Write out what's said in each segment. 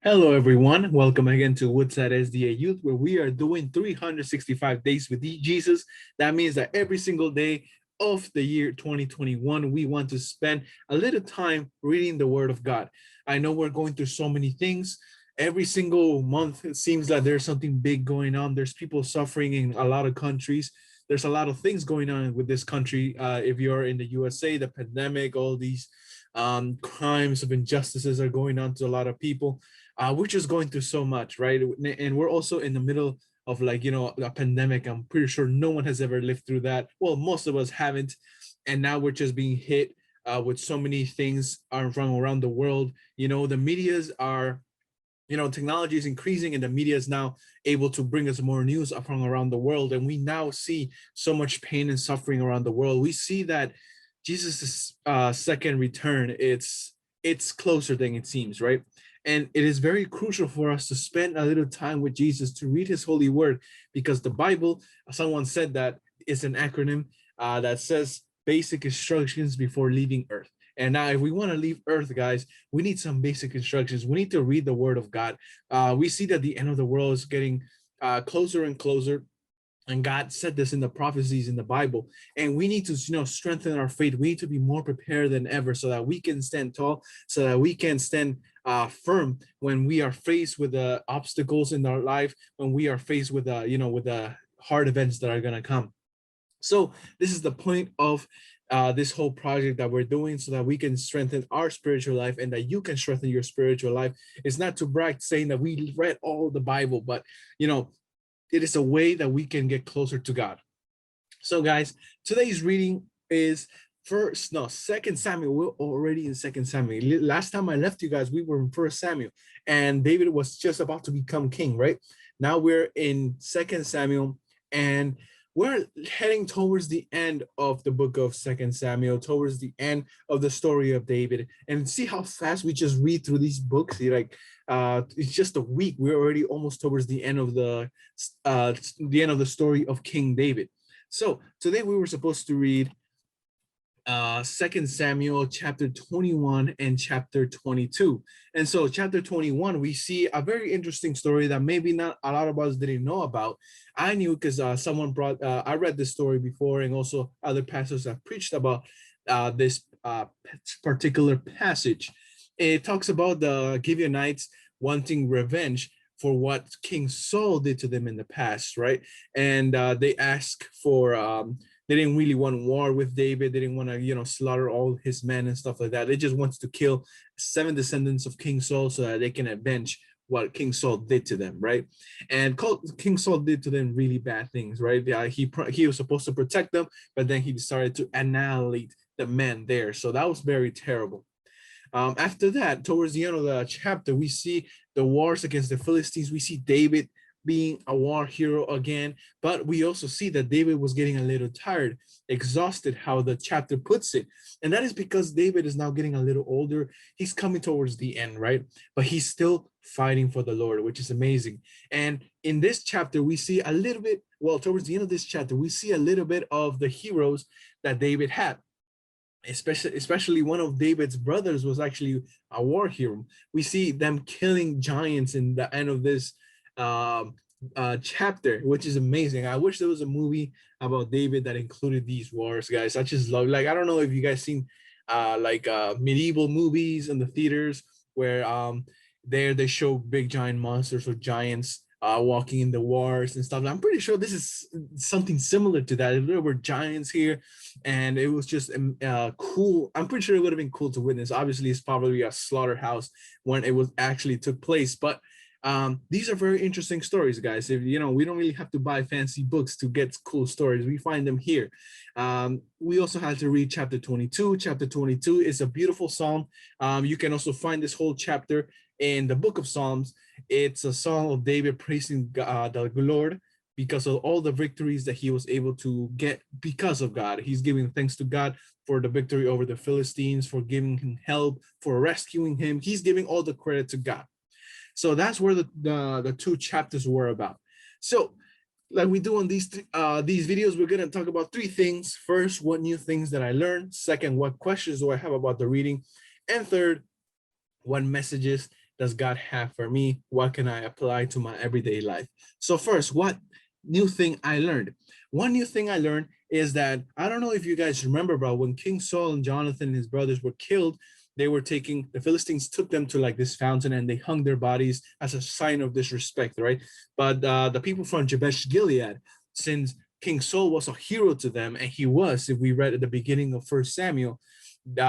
Hello, everyone. Welcome again to Woodside SDA Youth, where we are doing 365 days with Jesus. That means that every single day of the year 2021, we want to spend a little time reading the Word of God. I know we're going through so many things. Every single month, it seems like there's something big going on. There's people suffering in a lot of countries. There's a lot of things going on with this country. If you're in the USA, the pandemic, all these crimes of injustices are going on to a lot of people. We're just going through so much, right? And we're also in the middle of a pandemic. I'm pretty sure no one has ever lived through that. Well, most of us haven't. And now we're just being hit with so many things from around the world. The medias are, technology is increasing and the media is now able to bring us more news from around the world. And we now see so much pain and suffering around the world. We see that Jesus' second return, it's closer than it seems, right? And it is very crucial for us to spend a little time with Jesus, to read his holy word, because the Bible, someone said that it's an acronym that says basic instructions before leaving earth. And now if we want to leave earth, guys, we need some basic instructions. We need to read the word of God. We see that the end of the world is getting closer and closer. And God said this in the prophecies in the Bible. And we need to, strengthen our faith. We need to be more prepared than ever so that we can stand tall, so that we can stand firm when we are faced with the obstacles in our life, when we are faced with, with the hard events that are going to come. So this is the point of this whole project that we're doing, so that we can strengthen our spiritual life and that you can strengthen your spiritual life. It's not to brag saying that we read all the Bible, but, it is a way that we can get closer to God. So guys, today's reading is Second Samuel. We're already in Second Samuel. Last time I left you guys, we were in First Samuel, and David was just about to become king, right? Now we're in Second Samuel, and we're heading towards the end of the book of Second Samuel, towards the end of the story of David. And see how fast we just read through these books. It's just a week. We're already almost towards the end of the story of King David. So today we were supposed to read Second Samuel chapter 21 and chapter 22. And so chapter 21, we see a very interesting story that maybe not a lot of us didn't know about. I knew because someone brought, I read this story before, and also other pastors have preached about this particular passage. It talks about the Gibeonites wanting revenge for what King Saul did to them in the past, right? And they ask for they didn't really want war with David. They didn't want to, slaughter all his men and stuff like that. They just wanted to kill 7 descendants of King Saul so that they can avenge what King Saul did to them, right? And King Saul did to them really bad things, right? He was supposed to protect them, but then he decided to annihilate the men there. So that was very terrible. After that, towards the end of the chapter, we see the wars against the Philistines. We see David being a war hero again, but we also see that David was getting a little tired, exhausted, how the chapter puts it. And that is because David is now getting a little older. He's coming towards the end, right? But he's still fighting for the Lord, which is amazing. And in this chapter, we see a little bit, towards the end of this chapter, we see a little bit of the heroes that David had. Especially one of David's brothers was actually a war hero. We see them killing giants in the end of this chapter, which is amazing. I wish there was a movie about David that included these wars, guys. I just love, I don't know if you guys seen medieval movies in the theaters where there they show big giant monsters or giants walking in the wars and stuff. I'm pretty sure this is something similar to that. There were giants here, and it was just cool. I'm pretty sure it would have been cool to witness. Obviously, it's probably a slaughterhouse when it was actually took place, but these are very interesting stories, guys. If we don't really have to buy fancy books to get cool stories. We find them here. We also had to read chapter 22. Chapter 22 is a beautiful psalm. You can also find this whole chapter in the book of Psalms. It's a song of David praising God, the Lord, because of all the victories that he was able to get because of God. He's giving thanks to God for the victory over the Philistines, for giving him help, for rescuing him. He's giving all the credit to God. So that's where the 2 chapters were about. So like we do on these videos, we're going to talk about 3 things. First, what new things that I learned. Second, what questions do I have about the reading? And third, what messages does God have for me? What can I apply to my everyday life? So first, what new thing I learned? One new thing I learned is that, I don't know if you guys remember, but when King Saul and Jonathan and his brothers were killed, they were taking, the Philistines took them to like this fountain and they hung their bodies as a sign of disrespect, right? But the people from Jabesh Gilead, since King Saul was a hero to them, and he was, if we read at the beginning of First Samuel,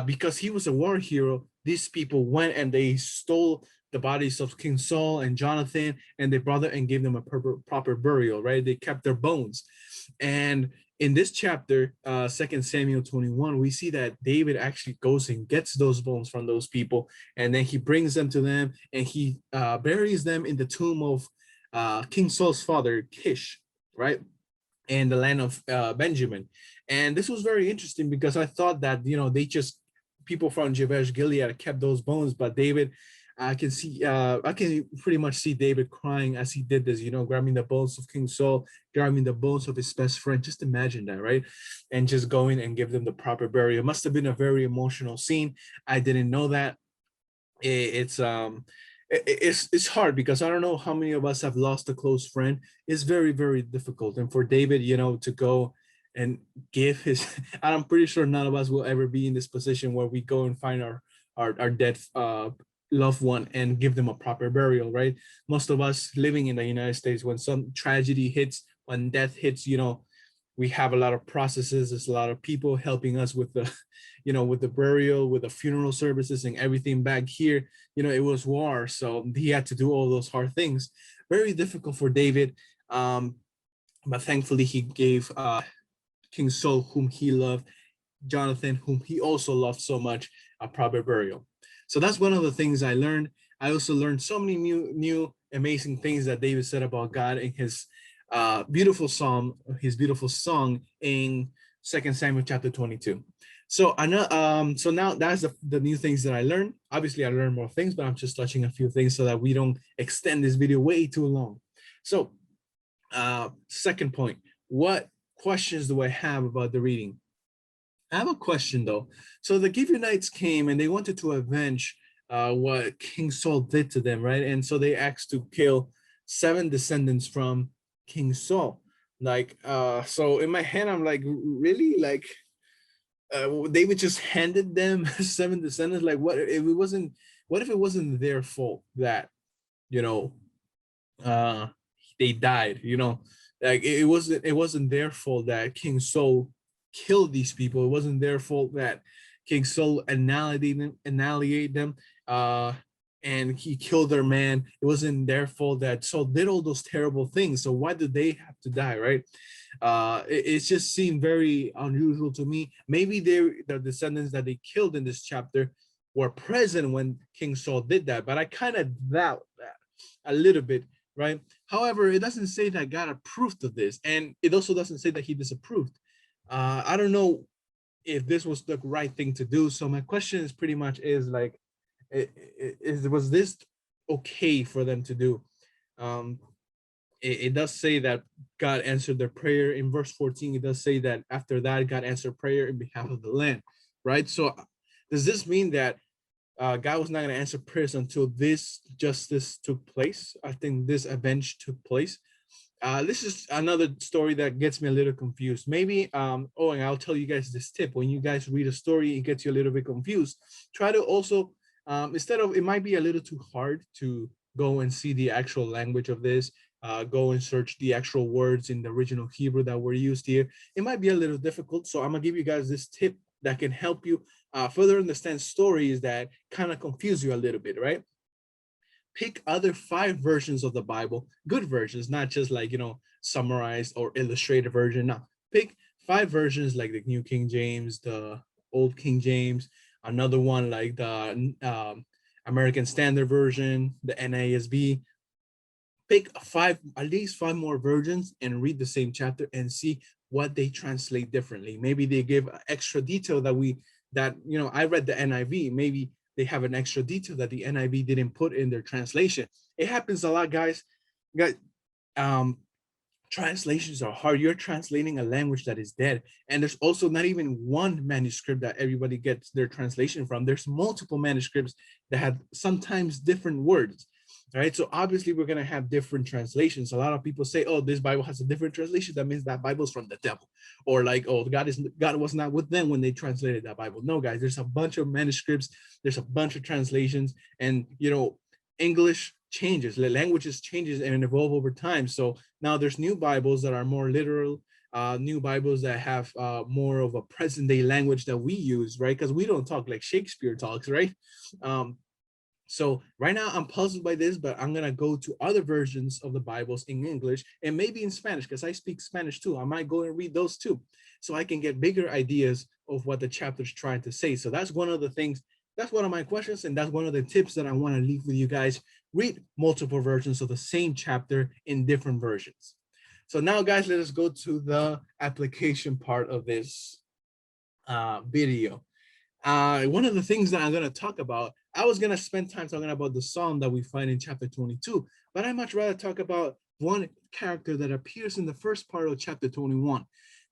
because he was a war hero, these people went and they stole the bodies of King Saul and Jonathan, and they brought them and gave them a proper burial, right? They kept their bones. And in this chapter, 2 Samuel 21, we see that David actually goes and gets those bones from those people, and then he brings them to them, and he buries them in the tomb of King Saul's father, Kish, right? In the land of Benjamin. And this was very interesting because I thought that, they just, people from Jabesh Gilead kept those bones, but David, I can pretty much see David crying as he did this, grabbing the bones of King Saul, grabbing the bones of his best friend. Just imagine that, right? And just going and give them the proper burial. It must have been a very emotional scene. I didn't know that. It's hard because I don't know how many of us have lost a close friend. It's very, very difficult. And for David, to go and give his, I'm pretty sure none of us will ever be in this position where we go and find our dead loved one and give them a proper burial, right? Most of us living in the United States, when some tragedy hits, when death hits, we have a lot of processes. There's a lot of people helping us with the, with the burial, with the funeral services and everything. Back here, it was war, so he had to do all those hard things. Very difficult for David, but thankfully he gave King Saul, whom he loved, Jonathan, whom he also loved so much, a proper burial. So that's one of the things I learned. I also learned so many new amazing things that David said about God in his beautiful psalm, his beautiful song in 2 Samuel chapter 22. So so now that's the new things that I learned. Obviously, I learned more things, but I'm just touching a few things so that we don't extend this video way too long. So second point, what questions do I have about the reading? I have a question though. So the Gibeonites came and they wanted to avenge what King Saul did to them, right? And so they asked to kill 7 descendants from King Saul. Like, so in my head, I'm like, really? Like, David just handed them 7 descendants? Like, what if it wasn't their fault that, you know, they died, like it wasn't their fault that King Saul killed these people. It wasn't their fault that King Saul annihilated them, and he killed their man. It wasn't their fault that Saul did all those terrible things. So why did they have to die, right? It just seemed very unusual to me. Maybe the descendants that they killed in this chapter were present when King Saul did that, but I kind of doubt that a little bit, right? However, it doesn't say that God approved of this, and it also doesn't say that he disapproved. I don't know if this was the right thing to do. So my question is pretty much is like, was this okay for them to do? It does say that God answered their prayer. In verse 14, it does say that after that, God answered prayer in behalf of the land, right? So does this mean that God was not going to answer prayers until this justice took place? I think this avenge took place. This is another story that gets me a little confused. Maybe, and I'll tell you guys this tip. When you guys read a story, it gets you a little bit confused. Try to also, instead of, it might be a little too hard to go and see the actual language of this, go and search the actual words in the original Hebrew that were used here. It might be a little difficult. So I'm gonna give you guys this tip that can help you further understand stories that kind of confuse you a little bit, right? Pick other 5 versions of the Bible, good versions, not just like, summarized or illustrated version. No, pick 5 versions like the New King James, the Old King James, another one like the American Standard Version, the NASB. Pick at least 5 more versions and read the same chapter and see what they translate differently. Maybe they give extra detail that I read the NIV. Maybe they have an extra detail that the NIV didn't put in their translation. It happens a lot, guys. Translations are hard. You're translating a language that is dead. And there's also not even one manuscript that everybody gets their translation from. There's multiple manuscripts that have sometimes different words. All right. So obviously we're gonna have different translations. A lot of people say, oh, this Bible has a different translation. That means that Bible's from the devil. Or like, oh, God was not with them when they translated that Bible. No, guys, there's a bunch of manuscripts, there's a bunch of translations, and English changes, the languages changes and evolve over time. So now there's new Bibles that are more literal, new Bibles that have more of a present day language that we use, right? Because we don't talk like Shakespeare talks, right? Um, so right now I'm puzzled by this, but I'm gonna go to other versions of the Bibles in English and maybe in Spanish, because I speak Spanish too. I might go and read those too, so I can get bigger ideas of what the chapter's trying to say. So that's one of the things, that's one of my questions, and that's one of the tips that I want to leave with you guys. Read multiple versions of the same chapter in different versions. So now, guys, let us go to the application part of this video. One of the things that I'm going to talk about, I was going to spend time talking about the psalm that we find in chapter 22, but I'd much rather talk about one character that appears in the first part of chapter 21.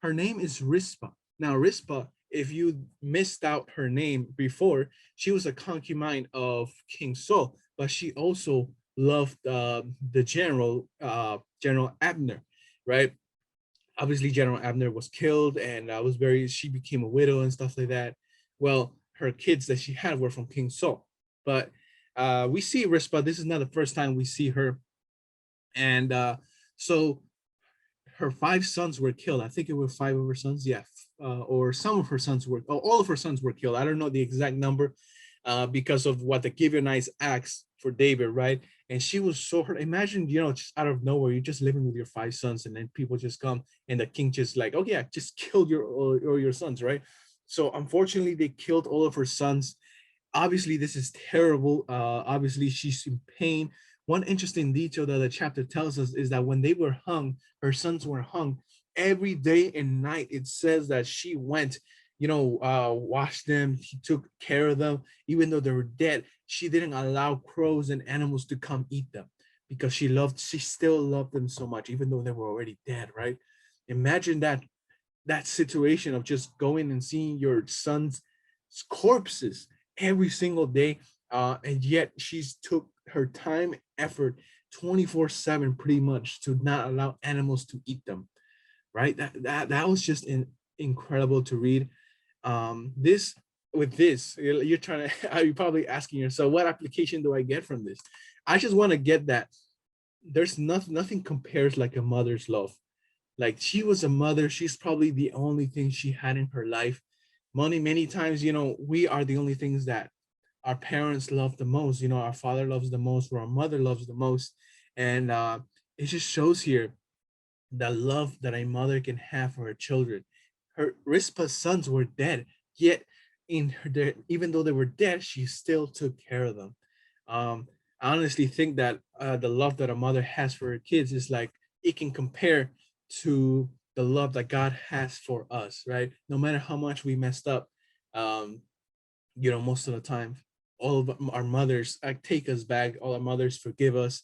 Her name is Rizpah. Now, Rizpah, if you missed out her name before, she was a concubine of King Saul, but she also loved the General Abner, right? Obviously, General Abner was killed, and she became a widow and stuff like that. Well, her kids that she had were from King Saul, but we see Rizpah. This is not the first time we see her, and so her 5 sons were killed. I think it were 5 of her sons, yeah, or some of her sons were, oh, all of her sons were killed. I don't know the exact number, because of what the Gibeonites asked for David, right? And she was so hurt. Imagine, just out of nowhere, you're just living with your 5 sons, and then people just come, and the king just like, oh yeah, just killed your sons, right? So unfortunately, they killed all of her sons. Obviously, this is terrible. Obviously, she's in pain. One interesting detail that the chapter tells us is that when they were hung, her sons were hung, every day and night. It says that she went, washed them. She took care of them, even though they were dead. She didn't allow crows and animals to come eat them, because she still loved them so much, even though they were already dead, right? Imagine that situation of just going and seeing your son's corpses every single day, and yet she's took her time, effort, 24/7 pretty much, to not allow animals to eat them, right? That was just incredible to read. This with this, you're trying to you're probably asking yourself, what application do I get from this? I just want to get that there's nothing compares like a mother's love. Like, she was a mother. She's probably the only thing she had in her life. Many times, we are the only things that our parents love the most. Our father loves the most, or our mother loves the most. And it just shows here the love that a mother can have for her children. Her Rizpah's sons were dead, yet even though they were dead, she still took care of them. I honestly think that the love that a mother has for her kids is like, it can compare to the love that God has for us, right? No matter how much we messed up, um, most of the time, all of our mothers take us back. All our mothers forgive us.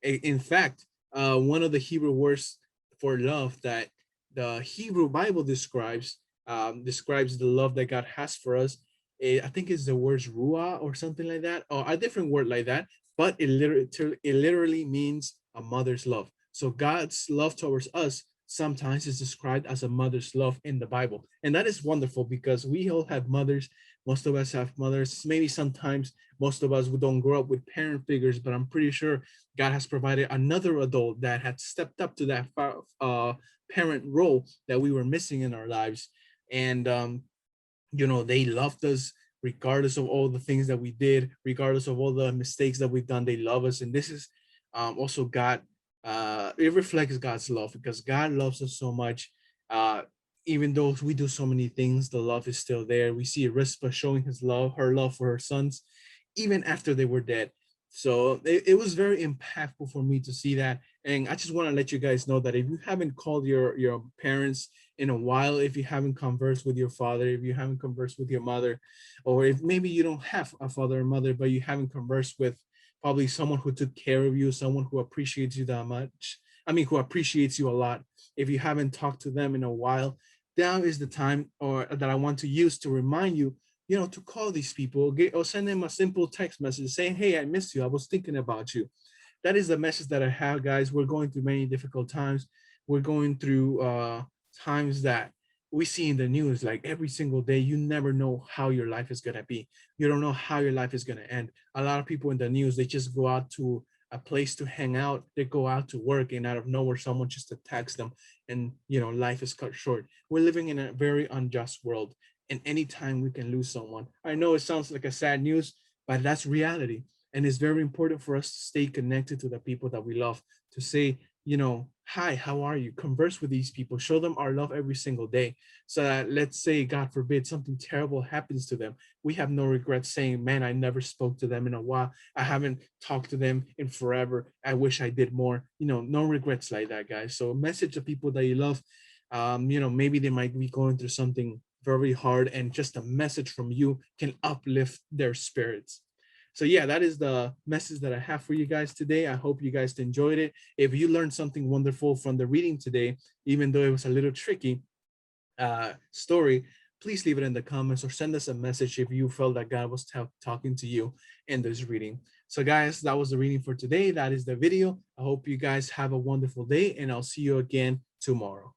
In fact, one of the Hebrew words for love that the Hebrew Bible describes the love that God has for us. I think it's the words ruah or something like that, or a different word like that, but it literally means a mother's love. So God's love towards us sometimes is described as a mother's love in the Bible. And that is wonderful, because we all have mothers. Most of us have mothers. Maybe sometimes most of us who don't grow up with parent figures, but I'm pretty sure God has provided another adult that had stepped up to that parent role that we were missing in our lives. And they loved us regardless of all the things that we did, regardless of all the mistakes that we've done. They love us. And this is also God. It reflects God's love, because God loves us so much. Even though we do so many things, the love is still there. We see Rizpah showing her love for her sons, even after they were dead. So it was very impactful for me to see that. And I just want to let you guys know that if you haven't called your parents in a while, if you haven't conversed with your father, if you haven't conversed with your mother, or if maybe you don't have a father or mother, but you haven't conversed with probably someone who took care of you, someone who appreciates you that much, who appreciates you a lot. If you haven't talked to them in a while, now is the time or that I want to use to remind you, to call these people, or send them a simple text message saying, hey, I missed you. I was thinking about you. That is the message that I have, guys. We're going through many difficult times. We're going through times that we see in the news, like every single day. You never know how your life is going to be. You don't know how your life is going to end. A lot of people in the news, they just go out to a place to hang out. They go out to work, and out of nowhere, someone just attacks them, and life is cut short. We're living in a very unjust world, and anytime we can lose someone. I know it sounds like a sad news, but that's reality. And it's very important for us to stay connected to the people that we love, to say, hi, how are you? Converse with these people, show them our love every single day. So that, let's say, God forbid, something terrible happens to them, we have no regrets saying, man, I never spoke to them in a while. I haven't talked to them in forever. I wish I did more. No regrets like that, guys. So message the people that you love. Maybe they might be going through something very hard, and just a message from you can uplift their spirits. So yeah, that is the message that I have for you guys today. I hope you guys enjoyed it. If you learned something wonderful from the reading today, even though it was a little tricky story, please leave it in the comments or send us a message if you felt that God was talking to you in this reading. So guys, that was the reading for today. That is the video. I hope you guys have a wonderful day, and I'll see you again tomorrow.